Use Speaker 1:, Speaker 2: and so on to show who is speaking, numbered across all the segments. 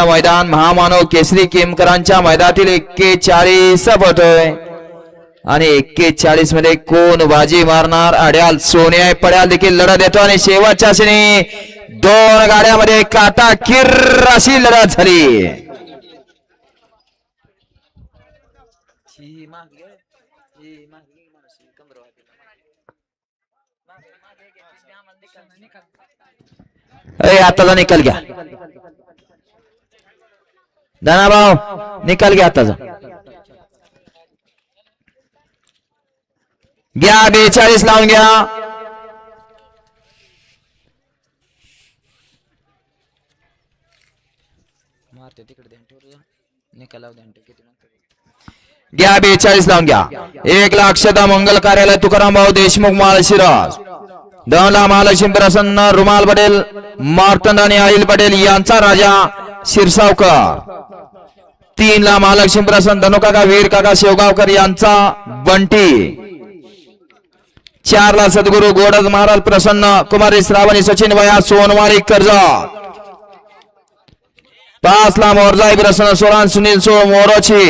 Speaker 1: मैदान महामानव केसरी केमकरांच्या मैदानातील 41 पटोय आणि 41 मध्ये कोण बाजी मारणार अड्याल सोन्या पड्याल देखील लढत देतो आणि शेवटच्या क्षणी दोन गाड्यामध्ये काटा किर अशी लढत झाली. आताचा निकाल घ्या धनाभाऊ, निकाल घ्या आताचा घ्या. 42 लावून घ्या. घ्या 42 लावून घ्या. 1 लाख सदा मंगल कार्यालय तुकाराम भाऊ देशमुख माळशिरस. 2 लाख महालक्ष्मी प्रसन्न रुमाल पटेल मार्तंड आणि अहिल पटेल यांचा राजा शिरसावकर. 3 लाख महालक्ष्मी प्रसन्न धनुकाका वीर काका शेवगावकर यांचा बंटी. 4 लाख सद्गुरु गोडद महाराज प्रसन्न कुमारी श्रावणी सचिन वया सोनवारी कर्जत. 5 लाख मोरजाई प्रसन्न सोरान सुनील सो मोरोची.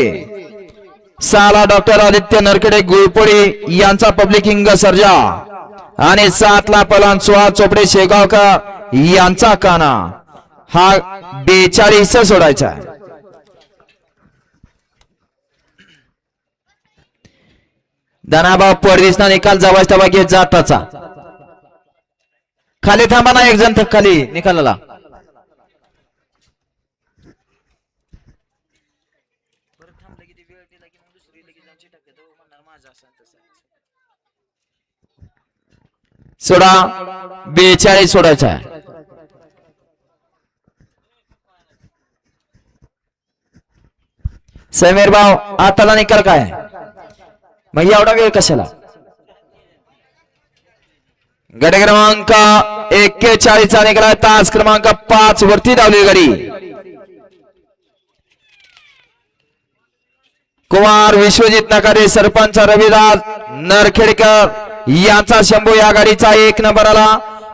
Speaker 1: 6 लाख डॉक्टर आदित्य नरखेडे गुळपोळी यांचा पब्लिक इंग सर्जा आणि 7 लाख पलान सुहास चोपडे शेगावकर यांचा काना. हा 42 सोडायचा. धनाभाऊ परदेशना निकाल जवळच्या बाकी जाताचा. खाली थांबा ना, एक जण खाली निकालाला. सोडा 42 सोडायचा आहे. समीर भाऊ आताला निकाल काय मग एवढा वेळ कशाला. गट क्रमांक 41 चा निकाल. तास क्रमांक 5 वरती धावली गाडी. कुमार विश्वजित नकारे सरपंच रविदास नरखेडकर यांचा शंभू या गाडीचा 1 नंबर आला.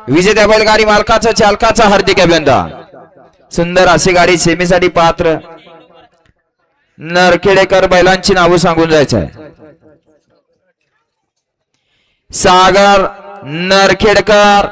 Speaker 1: विजेत्या बैलगाडी मालकाचा चालकाचा हार्दिक अभिनंदन. सुंदर अशी गाडी सेमीसाठी पात्र. नरखेडेकर बैलांची नावं सांगून जायचं आहे. सागर नरखेडकर